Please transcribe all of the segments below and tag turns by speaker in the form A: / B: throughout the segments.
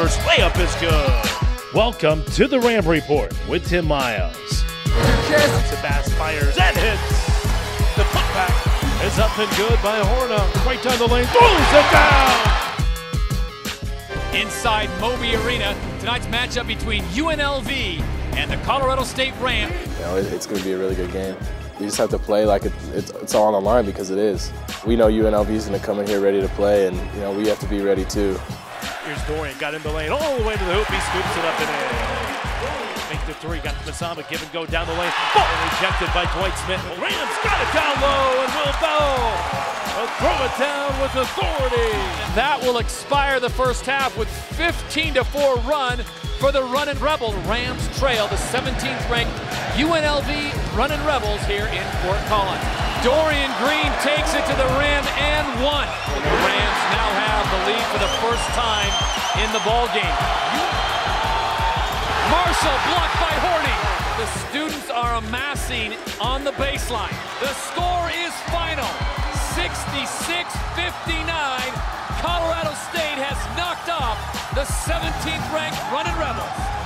A: first layup is good. Welcome to the Ram Report with Tim Miles. Sabas fires and hits. The putback is up and good by Horna. Right down the lane, throws it down.
B: Inside Moby Arena, tonight's matchup between UNLV and the Colorado State Rams.
C: You know, it's going to be a really good game. You just have to play like it's all on the line, because it is. We know UNLV is going to come in here ready to play, and you know we have to be ready too.
A: Here's Dorian, got in the lane, all the way to the hoop. He scoops it up and in. Make the three, got Masama, give and go down the lane. Ball rejected by Dwight Smith. Rams got it down low, and will throw it down with authority.
B: And that will expire the first half with 15-4 run for the Runnin' Rebels. Rams trail the 17th ranked UNLV Runnin' Rebels here in Fort Collins. Dorian Green takes it to the rim and one. The Rams now have the lead for the first time in the ball game. Marshall blocked by Horny. The students are amassing on the baseline. The score is final, 66-59. Colorado State has knocked off the 17th ranked Runnin' Rebels.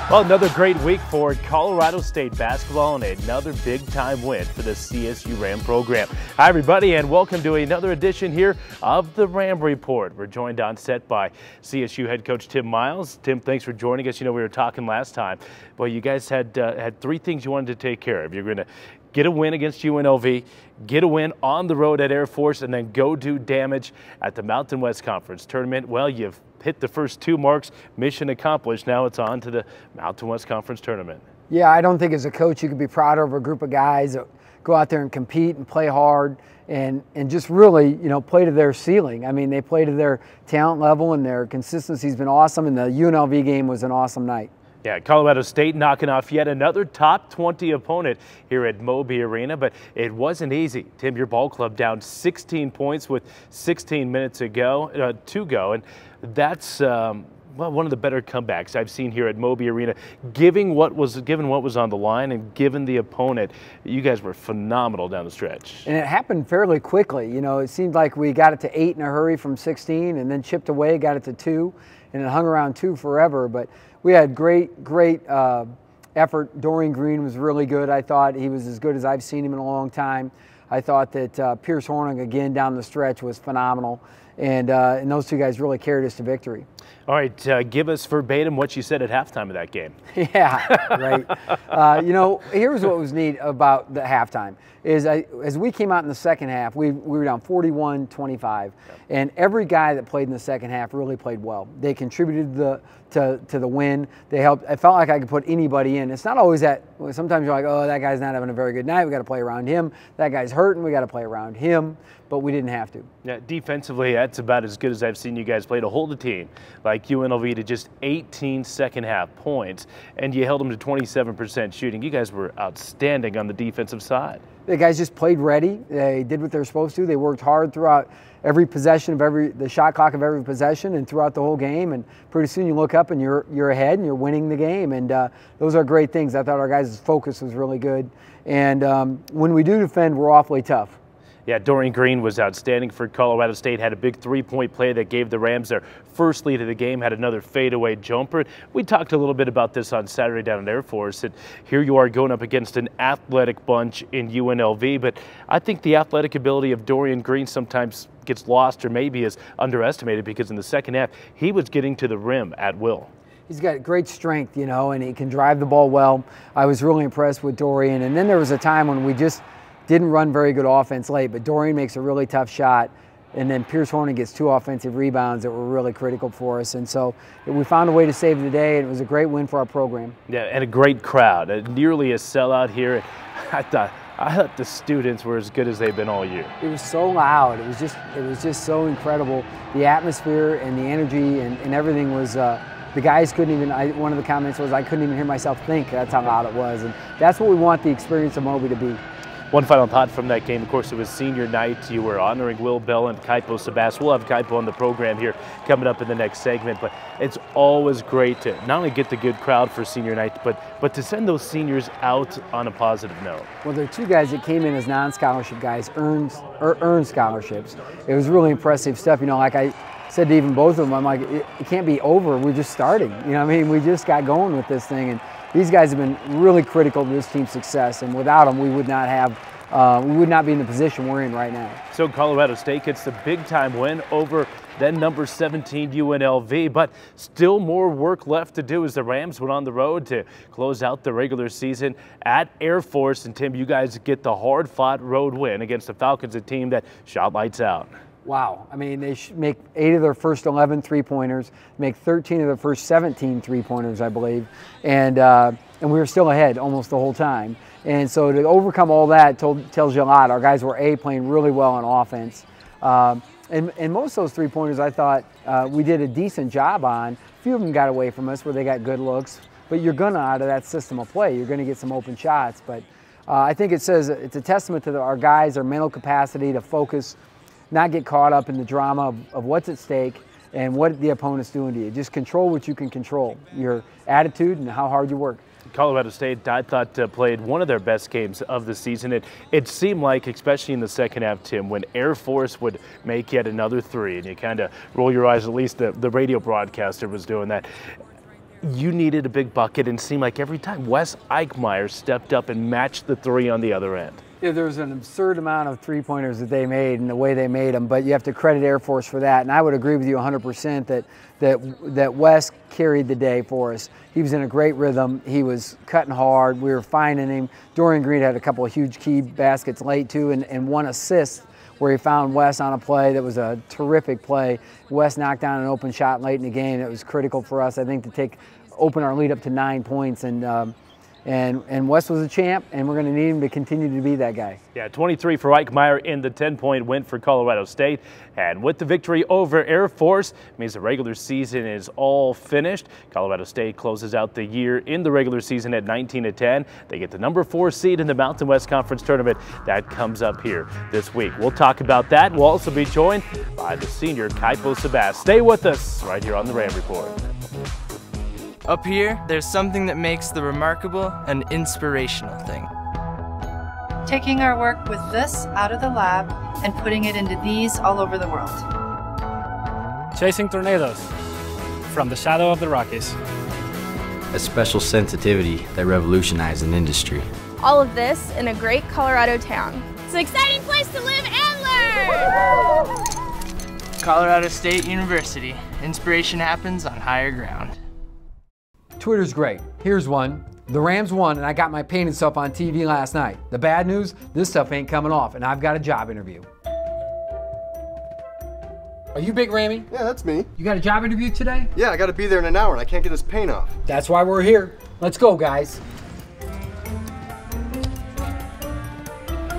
A: Well, another great week for Colorado State basketball and another big-time win for the CSU Ram program. Hi, everybody, and welcome to another edition here of the Ram Report. We're joined on set by CSU head coach Tim Miles. Tim, thanks for joining us. You know, we were talking last time. Well, you guys had three things you wanted to take care of. You're going to get a win against UNLV, get a win on the road at Air Force, and then go do damage at the Mountain West Conference tournament. Well, you've hit the first two marks, mission accomplished. Now it's on to the Mountain West Conference tournament.
D: Yeah, I don't think as a coach you can be prouder of a group of guys that go out there and compete and play hard and just really, you know, play to their ceiling. I mean, they play to their talent level, and their consistency's been awesome, and the UNLV game was an awesome night.
A: Yeah, Colorado State knocking off yet another top 20 opponent here at Moby Arena, but it wasn't easy. Tim, your ball club down 16 points with 16 minutes to go, and that's well, one of the better comebacks I've seen here at Moby Arena. Given what was on the line and given the opponent, you guys were phenomenal down the stretch. And
D: it happened fairly quickly. You know, it seemed like we got it to 8 in a hurry from 16, and then chipped away, got it to 2, and it hung around 2 forever. But we had great effort. Dorian Green was really good. I thought he was as good as I've seen him in a long time. I thought that Pierce Horning again down the stretch was phenomenal, and those two guys really carried us to victory.
A: All right, give us verbatim what you said at halftime of that game.
D: Yeah, right. You know, here's what was neat about the halftime is as we came out in the second half, we were down 41-25, and every guy that played in the second half really played well. They contributed to the win. They helped. I felt like I could put anybody in. It's not always that. Sometimes you're like, oh, that guy's not having a very good night. We got to play around him. That guy's hurting. We got to play around him. But we didn't have to. Yeah,
A: defensively, that's about as good as I've seen you guys play to hold a team like UNLV to just 18 second half points, and you held them to 27% shooting. You guys were outstanding on the defensive side.
D: The guys just played ready. They did what they're supposed to. They worked hard throughout every possession of the shot clock of every possession and throughout the whole game. And pretty soon you look up and you're ahead and you're winning the game. And those are great things. I thought our guys' focus was really good. And when we do defend, we're awfully tough.
A: Yeah, Dorian Green was outstanding for Colorado State, had a big three-point play that gave the Rams their first lead of the game, had another fadeaway jumper. We talked a little bit about this on Saturday down at Air Force, and here you are going up against an athletic bunch in UNLV, but I think the athletic ability of Dorian Green sometimes gets lost or maybe is underestimated, because in the second half, he was getting to the rim at will.
D: He's got great strength, you know, and he can drive the ball well. I was really impressed with Dorian, and then there was a time when we just didn't run very good offense late, but Dorian makes a really tough shot, and then Pierce Horning gets 2 offensive rebounds that were really critical for us. And so we found a way to save the day, and it was a great win for our program.
A: Yeah, and a great crowd, nearly a sellout here. I thought the students were as good as they've been all year.
D: It was so loud. It was just so incredible. The atmosphere and the energy and everything was. The guys couldn't even. One of the comments was, I couldn't even hear myself think. That's how loud it was, and that's what we want the experience of Moby to be.
A: One final thought from that game, of course, it was senior night. You were honoring Will Bell and Kaipo Sabas. We'll have Kaipo on the program here coming up in the next segment, but it's always great to not only get the good crowd for senior night, but to send those seniors out on a positive note.
D: Well, there are two guys that came in as non-scholarship guys, earned scholarships. It was really impressive stuff. You know, like I said to even both of them, I'm like, it can't be over. We're just starting. You know what I mean? We just got going with this thing, and these guys have been really critical to this team's success, and without them, we would not be in the position we're in right now.
A: So Colorado State gets the big-time win over then number 17 UNLV, but still more work left to do as the Rams went on the road to close out the regular season at Air Force. And Tim, you guys get the hard-fought road win against the Falcons, a team that shot lights out.
D: Wow. I mean, they make 8 of their first 11 three-pointers, make 13 of their first 17 three-pointers, I believe, and we were still ahead almost the whole time. And so to overcome all that tells you a lot. Our guys were playing really well on offense. And most of those three-pointers I thought we did a decent job on. A few of them got away from us where they got good looks, but you're gonna, out of that system of play, you're gonna get some open shots. But I think it's a testament to our guys, their mental capacity to focus, not get caught up in the drama of what's at stake and what the opponent's doing to you. Just control what you can control, your attitude and how hard you work.
A: Colorado State, I thought, played one of their best games of the season. It seemed like, especially in the second half, Tim, when Air Force would make yet another three, and you kind of roll your eyes, at least the radio broadcaster was doing that, you needed a big bucket, and it seemed like every time Wes Eichmeyer stepped up and matched the three on the other end.
D: Yeah, there was an absurd amount of three-pointers that they made and the way they made them, but you have to credit Air Force for that. And I would agree with you 100% that Wes carried the day for us. He was in a great rhythm. He was cutting hard. We were finding him. Dorian Green had a couple of huge key baskets late, too, and one assist where he found Wes on a play that was a terrific play. Wes knocked down an open shot late in the game that was critical for us, I think, to open our lead up to 9 points. And Wes was a champ, and we're going to need him to continue to be that guy.
A: Yeah, 23 for Eichmeyer in the 10-point win for Colorado State. And with the victory over Air Force, it means the regular season is all finished. Colorado State closes out the year in the regular season at 19-10. They get the number 4 seed in the Mountain West Conference tournament. That comes up here this week. We'll talk about that. We'll also be joined by the senior Kaipo Sabas. Stay with us right here on the Ram Report.
E: Up here, there's something that makes the remarkable an inspirational thing.
F: Taking our work with this out of the lab and putting it into these all over the world.
G: Chasing tornadoes from the shadow of the Rockies.
H: A special sensitivity that revolutionized an industry.
I: All of this in a great Colorado town. It's an exciting place to live and learn!
E: Colorado State University. Inspiration happens on higher ground.
D: Twitter's great. Here's one. The Rams won, and I got my painted stuff on TV last night. The bad news, this stuff ain't coming off, and I've got a job interview. Are you Big Rammy?
J: Yeah, that's me.
D: You got a job interview today?
J: Yeah, I gotta be there in an hour, and I can't get this paint off.
D: That's why we're here. Let's go, guys.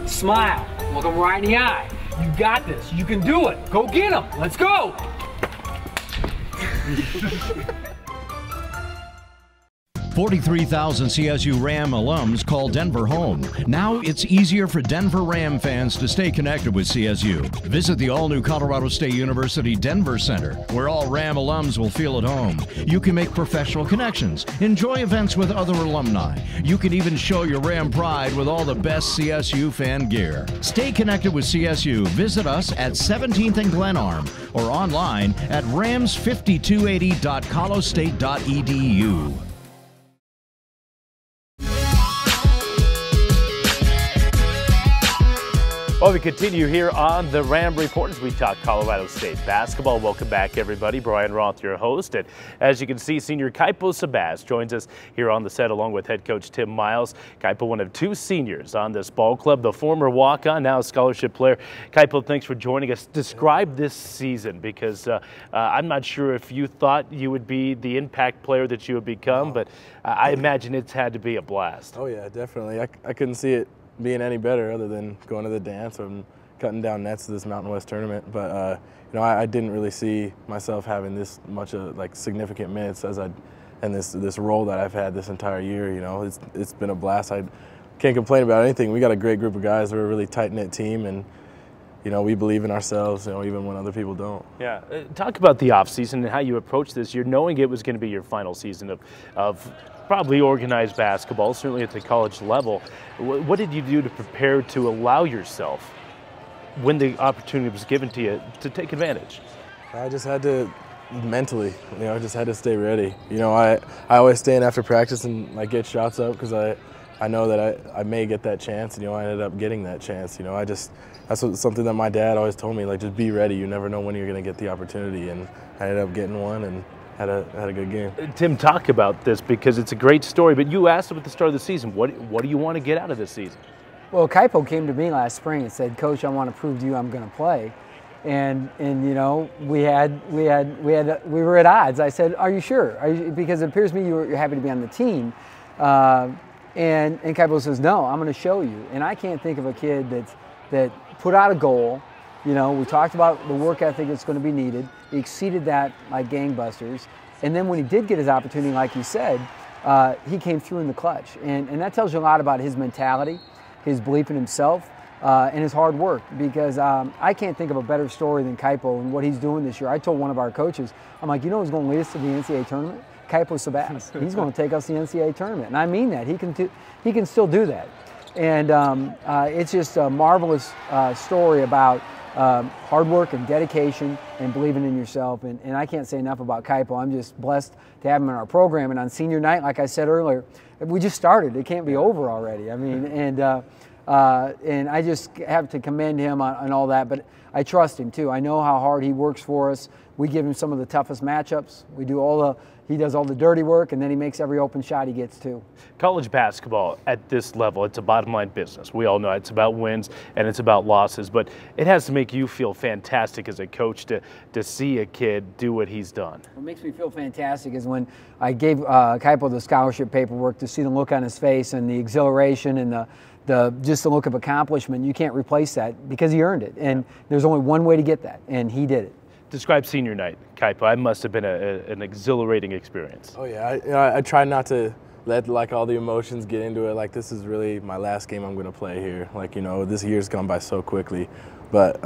D: Smile. Look them right in the eye. You got this. You can do it. Go get them. Let's go.
K: 43,000 CSU Ram alums call Denver home. Now it's easier for Denver Ram fans to stay connected with CSU. Visit the all-new Colorado State University Denver Center, where all Ram alums will feel at home. You can make professional connections, enjoy events with other alumni. You can even show your Ram pride with all the best CSU fan gear. Stay connected with CSU. Visit us at 17th and Glenarm or online at rams5280.colostate.edu.
A: Well, we continue here on the Ram Report as we talk Colorado State basketball. Welcome back, everybody. Brian Roth, your host. And as you can see, senior Kaipo Sabas joins us here on the set along with head coach Tim Miles. Kaipo, one of 2 seniors on this ball club, the former walk-on, now a scholarship player. Kaipo, thanks for joining us. Describe this season, because I'm not sure if you thought you would be the impact player that you have become, but I imagine it's had to be a blast.
C: Oh, yeah, definitely. I couldn't see it being any better other than going to the dance and cutting down nets to this Mountain West tournament. But you know, I didn't really see myself having this much of like significant minutes and this role that I've had this entire year. You know, it's been a blast. can't complain about anything. We got a great group of guys. We're a really tight-knit team, and you know, we believe in ourselves, you know, even when other people don't.
A: Yeah. Talk about the offseason and how you approached this year, knowing it was going to be your final season of probably organized basketball, certainly at the college level. What did you do to prepare to allow yourself, when the opportunity was given to you, to take advantage?
C: I just had to, mentally, you know, I just had to stay ready. You know, I always stay in after practice and like get shots up because I know that I may get that chance, and you know, I ended up getting that chance. You know, that's something that my dad always told me, like, just be ready. You never know when you're going to get the opportunity, and I ended up getting one and had a good game.
A: Tim, talk about this because it's a great story, but you asked him at the start of the season, what do you want to get out of this season?
D: Well, Kaipo came to me last spring and said, Coach, I want to prove to you I'm going to play. And you know, we were at odds. I said, are you sure? Because it appears to me you're happy to be on the team. And Kaipo says, no, I'm going to show you. And I can't think of a kid that put out a goal. You know, we talked about the work ethic that's going to be needed. He exceeded that like gangbusters. And then when he did get his opportunity, like you said, he came through in the clutch. And that tells you a lot about his mentality, his belief in himself, and his hard work. Because I can't think of a better story than Kaipo and what he's doing this year. I told one of our coaches, I'm like, you know who's going to lead us to the NCAA tournament? Kaipo Sabas. He's going to take us to the NCAA tournament. And I mean that. He can still do that. And it's just a marvelous story about hard work and dedication and believing in yourself. And I can't say enough about Kaipo. I'm just blessed to have him in our program. And on senior night, like I said earlier, we just started. It can't be over already. I mean, and I just have to commend him on all that. But I trust him too. I know how hard he works for us. We give him some of the toughest matchups. He does all the dirty work, and then he makes every open shot he gets too.
A: College basketball at this level, it's a bottom line business. We all know it's about wins and it's about losses, but it has to make you feel fantastic as a coach to see a kid do what he's done.
D: What makes me feel fantastic is when I gave Kaipo the scholarship paperwork, to see the look on his face and the exhilaration and just the look of accomplishment. You can't replace that because he earned it, and there's only one way to get that, and he did it.
A: Describe senior night, Kaipo. It must have been an exhilarating experience.
C: Oh yeah, I try not to let like all the emotions get into it. Like, this is really my last game I'm going to play here. Like, you know, this year's gone by so quickly, but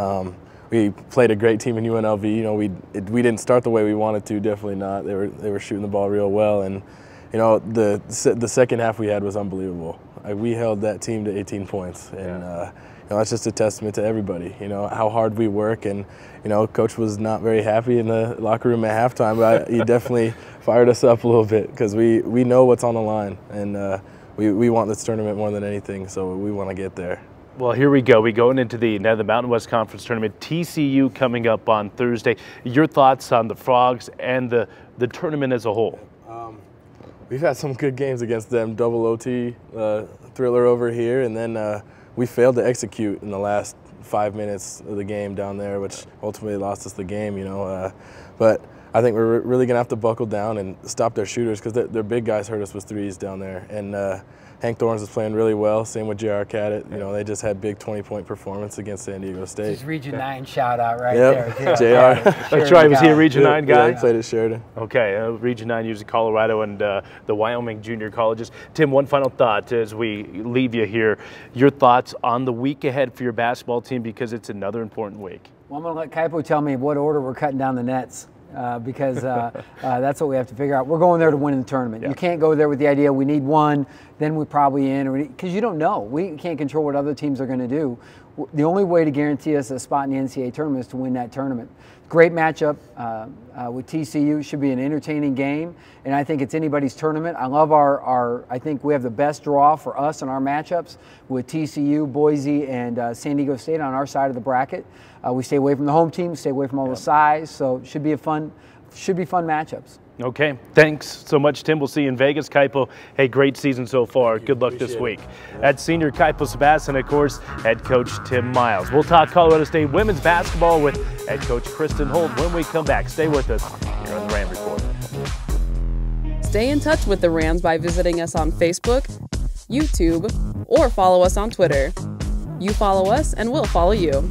C: we played a great team in UNLV. You know, we didn't start the way we wanted to. Definitely not. They were shooting the ball real well, and you know, the second half we had was unbelievable. We held that team to 18 points, and you know, that's just a testament to everybody. You know how hard we work, and you know, Coach was not very happy in the locker room at halftime, but he definitely fired us up a little bit because we know what's on the line, and we want this tournament more than anything, so we want to get there.
A: Well, here we go. We're going into the Mountain West Conference Tournament. TCU coming up on Thursday. Your thoughts on the Frogs and the tournament as a whole?
C: We've had some good games against them. Double OT thriller over here, and then we failed to execute in the last 5 minutes of the game down there, which ultimately lost us the game. You know, but I think we're really gonna have to buckle down and stop their shooters because their big guys hurt us with threes down there. And Hank Thorns is playing really well. Same with J.R. Cadett. You know, they just had big 20-point performance against San Diego State.
D: Just Region 9 shout out right there.
C: J.R.
A: That's right. Was he a Region 9 guy?
C: Yeah, he played at Sheridan.
A: Okay, Region 9 usually Colorado and the Wyoming junior colleges. Tim, one final thought as we leave you here. Your thoughts on the week ahead for your basketball team, because it's another important week.
D: Well, I'm going to let Kaipo tell me what order we're cutting down the nets. Because that's what we have to figure out. We're going there to win the tournament. Yeah. You can't go there with the idea we need one, then we're probably in, because you don't know. We can't control what other teams are going to do. The only way to guarantee us a spot in the NCAA tournament is to win that tournament. Great matchup with TCU. Should be an entertaining game, and I think it's anybody's tournament. I love I think we have the best draw for us in our matchups with TCU, Boise, and San Diego State on our side of the bracket. We stay away from the home team, stay away from all the size, so it should be fun matchups.
A: Okay, thanks so much, Tim. We'll see you in Vegas. Kaipo, hey, great season so far. Good luck this week. That's senior Kaipo Sabas and, of course, head coach Tim Miles. We'll talk Colorado State women's basketball with head coach Kristen Holt when we come back. Stay with us here on the Ram Report.
L: Stay in touch with the Rams by visiting us on Facebook, YouTube, or follow us on Twitter. You follow us and we'll follow you.